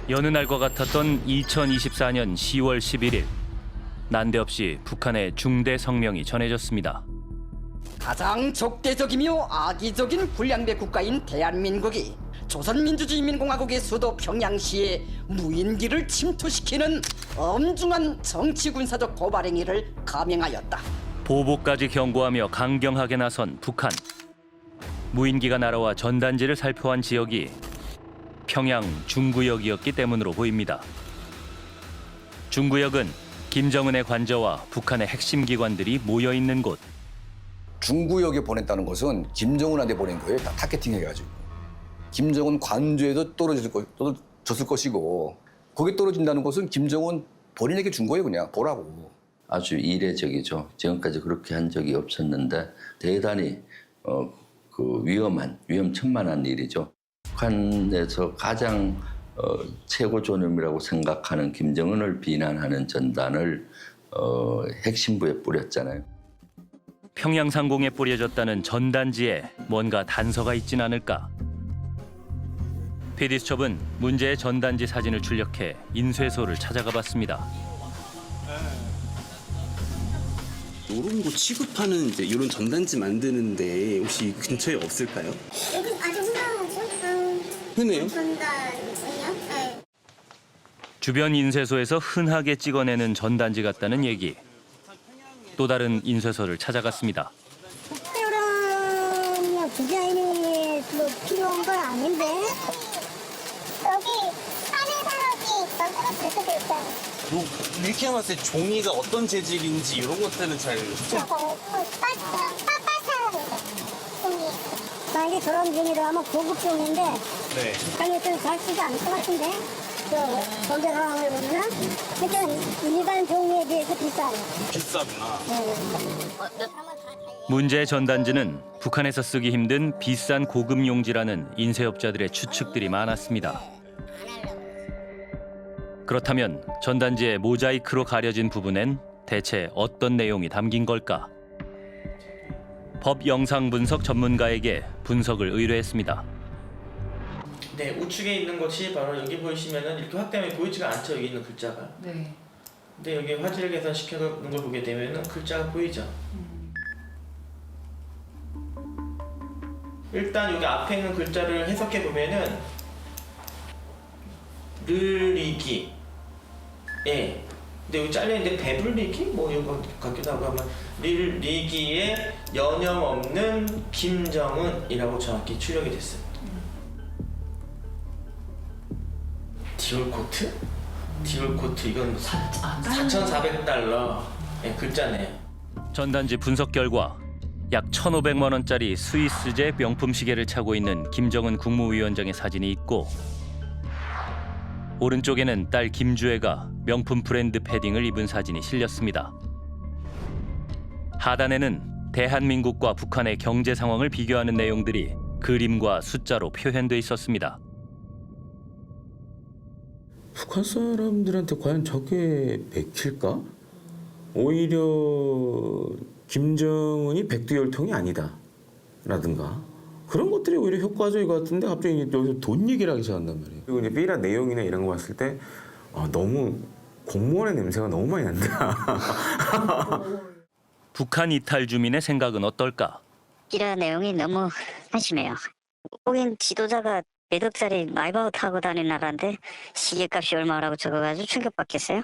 여느 날과 같았던 2024년 10월 11일 난데없이 북한의 중대 성명이 전해졌습니다. 가장 적대적이며 악의적인 불량배 국가인 대한민국이 조선민주주의인민공화국의 수도 평양시에 무인기를 침투시키는 엄중한 정치군사적 고발 행위를 감행하였다. 보복까지 경고하며 강경하게 나선 북한. 무인기가 날아와 전단지를 살포한 지역이 평양 중구역이었기 때문으로 보입니다. 중구역은 김정은의 관저와 북한의 핵심 기관들이 모여 있는 곳. 중구역에 보냈다는 것은 김정은한테 보낸 거예요. 다 타겟팅 해가지고. 김정은 관저에도 떨어졌을 것이고 거기 떨어진다는 것은 김정은 본인에게 준 거예요. 그냥 보라고. 아주 이례적이죠. 지금까지 그렇게 한 적이 없었는데 대단히 위험천만한 일이죠. 북한에서 가장 최고 존엄이라고 생각하는 김정은을 비난하는 전단을 핵심부에 뿌렸잖아요. 평양 상공에 뿌려졌다는 전단지에 뭔가 단서가 있진 않을까. PD수첩은 문제의 전단지 사진을 출력해 인쇄소를 찾아가 봤습니다. 이런 거 취급하는 이제 이런 전단지 만드는데 혹시 근처에 없을까요? 여기 아주 흔하죠? 흔해요? 전단지요? 네. 주변 인쇄소에서 흔하게 찍어내는 전단지 같다는 얘기. 또 다른 인쇄소를 찾아갔습니다. 특별한 디자인이 뭐 필요한 건 아닌데 여기 사내 산업이 있어서 그렇게 있어요. 이렇게 봤을 때 종이가 어떤 재질인지 이런 것들은 잘 만약에 저런 종이로 하면 고급 종인데 네. 아니 좀 잘 쓰지 않을 것 같은데 저 전대 상황을 보면 일단 일반 종이에 비해서 비싸요. 비싸구나. 문제의 전단지는 북한에서 쓰기 힘든 비싼 고급 용지라는 인쇄업자들의 추측들이 많았습니다. 그렇다면 전단지의 모자이크로 가려진 부분엔 대체 어떤 내용이 담긴 걸까? 법 영상 분석 전문가에게 분석을 의뢰했습니다. 네, 우측에 있는 것이 바로 여기 보이시면은 이렇게 확대하면 보이지가 않죠. 여기 있는 글자가. 네. 근데 여기 화질을 개선시켜 놓은 걸 보게 되면은 글자가 보이죠. 일단 여기 앞에 있는 글자를 해석해 보면은 르리기. 예. 근데 여기 잘려 있는데 배불리기 뭐 이런 거 같기도 하고 하면 르리기의 여념 없는 김정은이라고 정확히 출력이 됐어요. 디올 코트? 디올 코트 이건 4,400달러 글자네요. 전단지 분석 결과 약 1,500만 원짜리 스위스제 명품 시계를 차고 있는 김정은 국무위원장의 사진이 있고 오른쪽에는 딸 김주애가 명품 브랜드 패딩을 입은 사진이 실렸습니다. 하단에는 대한민국과 북한의 경제 상황을 비교하는 내용들이 그림과 숫자로 표현돼 있었습니다. 북한 사람들한테 과연 저게 맥힐까? 오히려 김정은이 백두혈통이 아니다라든가 그런 것들이 오히려 효과적일 것 같은데 갑자기 여기서 돈 얘기를 하기 시작한단 말이에요. 그리고 이제 삐라 내용이나 이런 거 봤을 때 너무 공무원의 냄새가 너무 많이 난다. 북한 이탈 주민의 생각은 어떨까? 삐라 내용이 너무 한심해요. 거긴 지도자가 몇억 짜리 마이바흐 타고 다니는 나라인데 시계값이 얼마라고 적어가지고 충격받겠어요?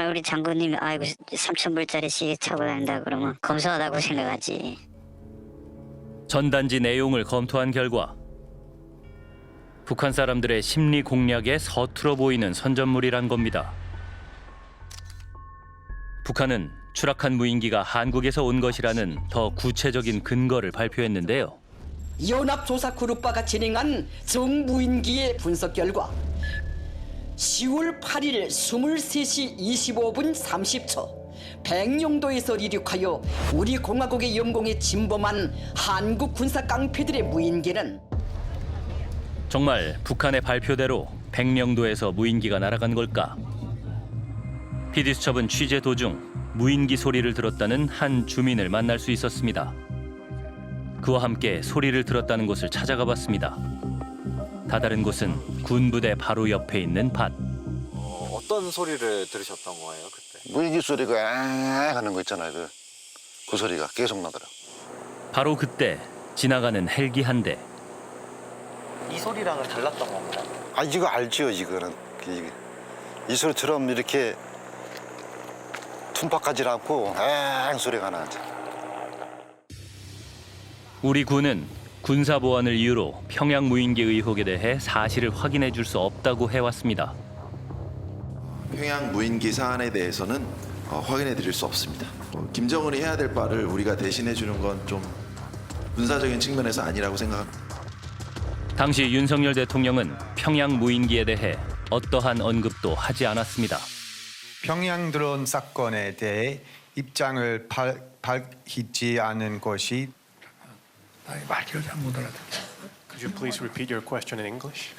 우리 장군님이 아이고 3,000불짜리 시계 차고 다닌다 그러면 검소하다고 생각하지. 전단지 내용을 검토한 결과 북한 사람들의 심리 공략에 서툴어 보이는 선전물이란 겁니다. 북한은 추락한 무인기가 한국에서 온 것이라는 더 구체적인 근거를 발표했는데요. 연합조사그룹바가 진행한 정무인기의 분석 결과 10월 8일 23시 25분 30초 백령도에서 이륙하여 우리 공화국의 영공에 침범한 한국 군사 깡패들의 무인기는 정말 북한의 발표대로 백령도에서 무인기가 날아간 걸까? PD수첩은 취재 도중 무인기 소리를 들었다는 한 주민을 만날 수 있었습니다. 그와 함께 소리를 들었다는 곳을 찾아가 봤습니다. 다다른 곳은 군부대 바로 옆에 있는 밭. 어떤 소리를 들으셨던 거예요 그때? 무인기 소리가 앙 하는 거 있잖아요. 그 소리가 계속 나더라고. 바로 그때 지나가는 헬기 한 대. 이 소리랑은 달랐던 겁니다. 아 이거 알죠 이거는. 이 소리처럼 이렇게 tum박하지 않고 앙 소리가 나죠. 우리 군은 군사 보안을 이유로 평양 무인기 의혹에 대해 사실을 확인해 줄 수 없다고 해왔습니다. 평양 무인기 사안에 대해서는 확인해 드릴 수 없습니다. 김정은이 해야 될 바를 우리가 대신해 주는 건 좀 군사적인 측면에서 아니라고 생각합니다. 당시 윤석열 대통령은 평양 무인기에 대해 어떠한 언급도 하지 않았습니다. 평양 드론 사건에 대해 입장을 밝히지 않은 것이 말귀를 잘 못 알아듣. Could you please repeat your question in English?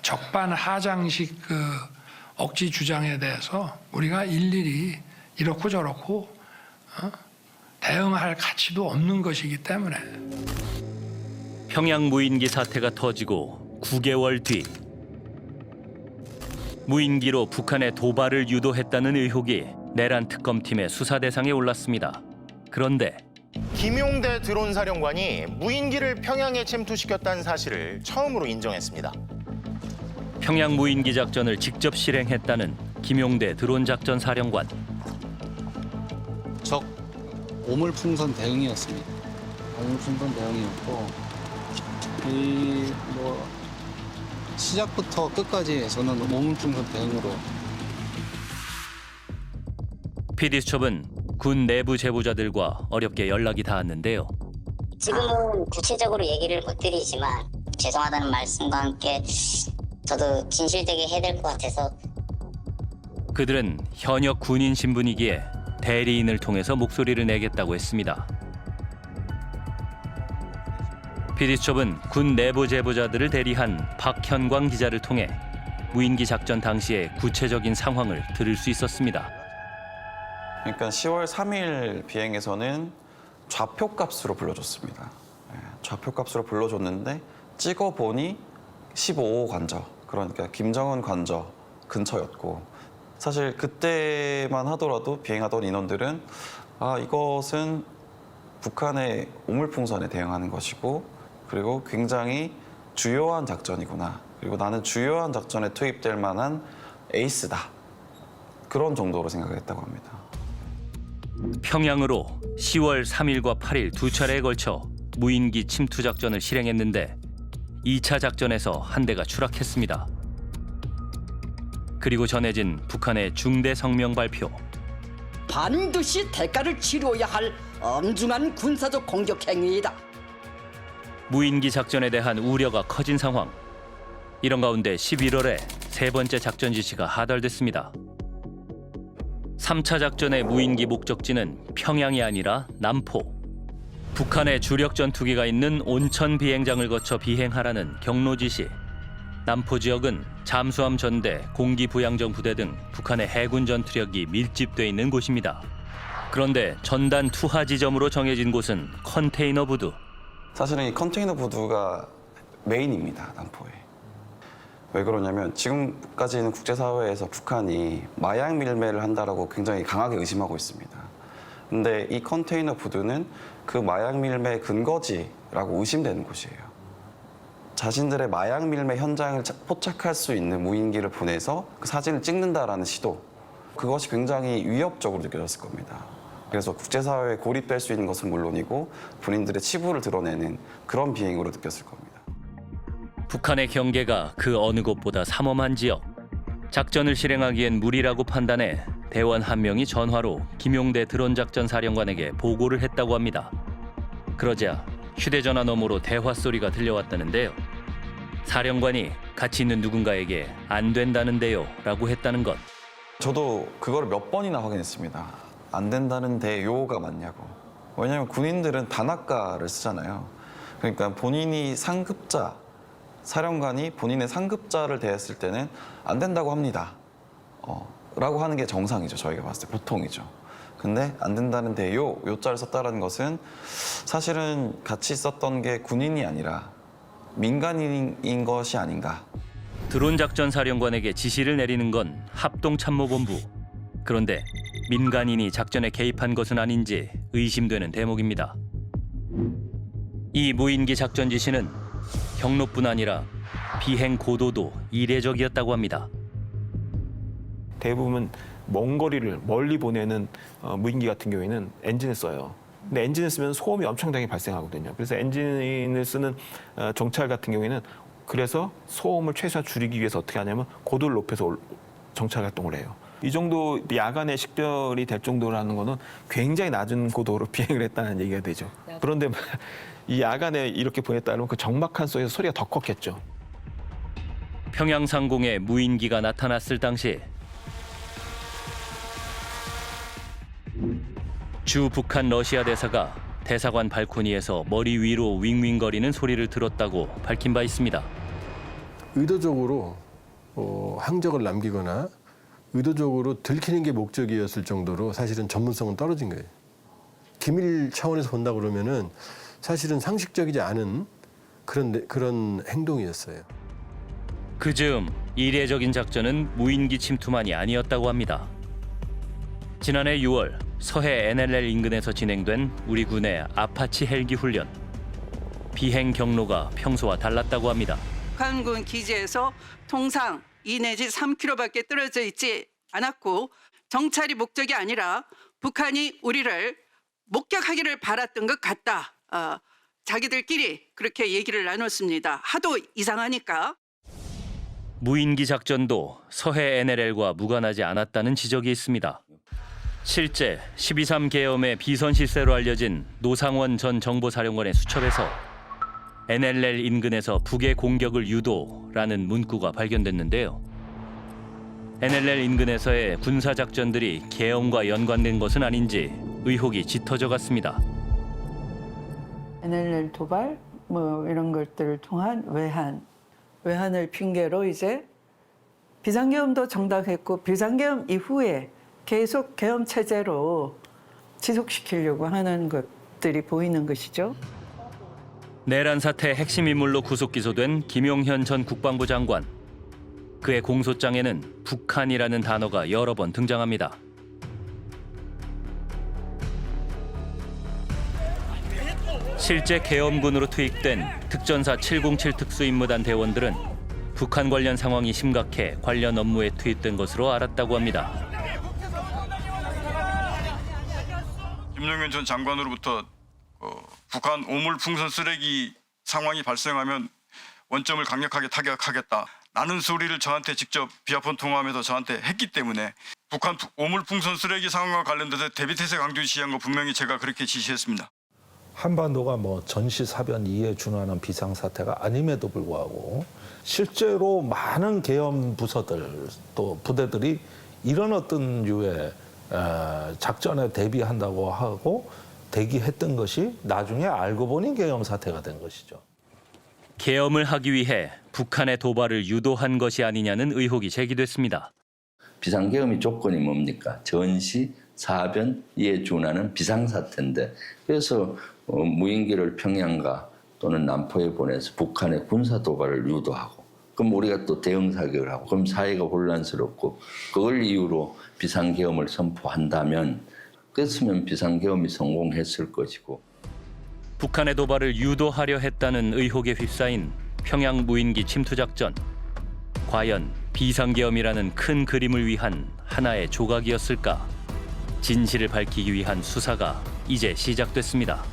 적반하장식 억지 주장에 대해서 우리가 일일이 이렇고 저렇고 대응할 가치도 없는 것이기 때문에. 평양 무인기 사태가 터지고 9개월 뒤 무인기로 북한의 도발을 유도했다는 의혹이 내란 특검팀의 수사 대상에 올랐습니다. 그런데 김용대 드론 사령관이 무인기를 평양에 침투시켰다는 사실을 처음으로 인정했습니다. 평양 무인기 작전을 직접 실행했다는 김용대 드론 작전 사령관. 적 오물풍선 대응이었습니다. 오물풍선 대응이었고 시작부터 끝까지 저는 오물풍선 대응으로. PD수첩은 군 내부 제보자들과 어렵게 연락이 닿았는데요. 지금은 구체적으로 얘기를 못 드리지만 죄송하다는 말씀과 함께 저도 진실되게 해야 될 것 같아서. 그들은 현역 군인 신분이기에 대리인을 통해서 목소리를 내겠다고 했습니다. PD수첩은 군 내부 제보자들을 대리한 박현광 기자를 통해 무인기 작전 당시의 구체적인 상황을 들을 수 있었습니다. 그러니까 10월 3일 비행에서는 좌표값으로 불러줬습니다. 좌표값으로 불러줬는데 찍어보니 15호 관저, 그러니까 김정은 관저 근처였고, 사실 그때만 하더라도 비행하던 인원들은 이것은 북한의 오물풍선에 대응하는 것이고, 그리고 굉장히 주요한 작전이구나. 그리고 나는 주요한 작전에 투입될 만한 에이스다. 그런 정도로 생각했다고 합니다. 평양으로 10월 3일과 8일 두 차례에 걸쳐 무인기 침투 작전을 실행했는데 2차 작전에서 한 대가 추락했습니다. 그리고 전해진 북한의 중대 성명 발표. 반드시 대가를 치러야 할 엄중한 군사적 공격 행위이다. 무인기 작전에 대한 우려가 커진 상황. 이런 가운데 11월에 세 번째 작전 지시가 하달됐습니다. 3차 작전의 무인기 목적지는 평양이 아니라 남포. 북한의 주력 전투기가 있는 온천 비행장을 거쳐 비행하라는 경로 지시. 남포 지역은 잠수함 전대, 공기 부양정 부대 등 북한의 해군 전투력이 밀집돼 있는 곳입니다. 그런데 전단 투하 지점으로 정해진 곳은 컨테이너 부두. 사실은 이 컨테이너 부두가 메인입니다, 남포에. 왜 그러냐면 지금까지는 국제사회에서 북한이 마약 밀매를 한다라고 굉장히 강하게 의심하고 있습니다. 근데 이 컨테이너 부두는 그 마약 밀매 근거지라고 의심되는 곳이에요. 자신들의 마약 밀매 현장을 포착할 수 있는 무인기를 보내서 그 사진을 찍는다라는 시도, 그것이 굉장히 위협적으로 느껴졌을 겁니다. 그래서 국제사회에 고립될 수 있는 것은 물론이고 본인들의 치부를 드러내는 그런 비행으로 느꼈을 겁니다. 북한의 경계가 그 어느 곳보다 삼엄한 지역. 작전을 실행하기엔 무리라고 판단해 대원 한 명이 전화로 김용대 드론 작전 사령관에게 보고를 했다고 합니다. 그러자 휴대전화 너머로 대화 소리가 들려왔다는데요. 사령관이 같이 있는 누군가에게 안 된다는데요 라고 했다는 것. 저도 그걸 몇 번이나 확인했습니다. 안 된다는데요가 맞냐고. 왜냐하면 군인들은 단아가를 쓰잖아요. 그러니까 본인이 상급자, 사령관이 본인의 상급자를 대했을 때는 안 된다고 합니다. 라고 하는 게 정상이죠. 저희가 봤을 때 보통이죠. 근데 안 된다는데요, 요자를 썼다는 것은 사실은 같이 있었던 게 군인이 아니라 민간인인 것이 아닌가. 드론 작전 사령관에게 지시를 내리는 건 합동참모본부. 그런데 민간인이 작전에 개입한 것은 아닌지 의심되는 대목입니다. 이 무인기 작전 지시는 경로뿐 아니라 비행 고도도 이례적이었다고 합니다. 대부분 먼 거리를 멀리 보내는 무인기 같은 경우에는 엔진을 써요. 근데 엔진을 쓰면 소음이 엄청나게 발생하거든요. 그래서 엔진을 쓰는 정찰 같은 경우에는 그래서 소음을 최소한 줄이기 위해서 어떻게 하냐면 고도를 높여서 정찰 활동을 해요. 이 정도 야간에 식별이 될 정도라는 거는 굉장히 낮은 고도로 비행을 했다는 얘기가 되죠. 그런데 이 야간에 이렇게 보냈다면 그 적막한 속에서 소리가 더 컸겠죠. 평양 상공에 무인기가 나타났을 당시 주 북한 러시아 대사가 대사관 발코니에서 머리 위로 윙윙거리는 소리를 들었다고 밝힌 바 있습니다. 의도적으로 항적을 남기거나 의도적으로 들키는 게 목적이었을 정도로 사실은 전문성은 떨어진 거예요. 기밀 차원에서 본다 그러면은 사실은 상식적이지 않은 그런 행동이었어요. 그 즈음 이례적인 작전은 무인기 침투만이 아니었다고 합니다. 지난해 6월 서해 NLL 인근에서 진행된 우리 군의 아파치 헬기 훈련. 비행 경로가 평소와 달랐다고 합니다. 북한군 기지에서 통상 2 내지 3km밖에 떨어져 있지 않았고 정찰이 목적이 아니라 북한이 우리를 목격하기를 바랐던 것 같다. 자기들끼리 그렇게 얘기를 나눴습니다. 하도 이상하니까. 무인기 작전도 서해 NLL과 무관하지 않았다는 지적이 있습니다. 실제 12.3 계엄의 비선 실세로 알려진 노상원 전 정보사령관의 수첩에서 NLL 인근에서 북의 공격을 유도라는 문구가 발견됐는데요. NLL 인근에서의 군사작전들이 계엄과 연관된 것은 아닌지 의혹이 짙어져 갔습니다. NLL 도발 뭐 이런 것들을 통한 외환을 핑계로 이제 비상계엄도 정당했고 비상계엄 이후에 계속 계엄 체제로 지속시키려고 하는 것들이 보이는 것이죠. 내란 사태 핵심 인물로 구속 기소된 김용현 전 국방부 장관. 그의 공소장에는 북한이라는 단어가 여러 번 등장합니다. 실제 계엄군으로 투입된 특전사 707 특수임무단 대원들은 북한 관련 상황이 심각해 관련 업무에 투입된 것으로 알았다고 합니다. 김용현 전 장관으로부터 북한 오물풍선 쓰레기 상황이 발생하면 원점을 강력하게 타격하겠다. 라는 소리를 저한테 직접 비아폰 통화하면서 저한테 했기 때문에 북한 오물풍선 쓰레기 상황과 관련돼서 대비태세 강조 지시한 거 분명히 제가 그렇게 지시했습니다. 한반도가 뭐 전시사변 2에 준하는 비상사태가 아님에도 불구하고 실제로 많은 계엄 부서들 또 부대들이 이런 어떤 류의 작전에 대비한다고 하고 대기했던 것이 나중에 알고 보니 계엄 사태가 된 것이죠. 계엄을 하기 위해 북한의 도발을 유도한 것이 아니냐는 의혹이 제기됐습니다. 비상계엄의 조건이 뭡니까? 전시, 사변, 이에 준하는 비상사태인데 그래서 무인기를 평양과 또는 남포에 보내서 북한의 군사도발을 유도하고 그럼 우리가 또 대응사격을 하고 그럼 사회가 혼란스럽고 그걸 이유로 비상계엄을 선포한다면 그랬으면 비상계엄이 성공했을 것이고 북한의 도발을 유도하려 했다는 의혹에 휩싸인 평양 무인기 침투작전. 과연 비상계엄이라는 큰 그림을 위한 하나의 조각이었을까? 진실을 밝히기 위한 수사가 이제 시작됐습니다.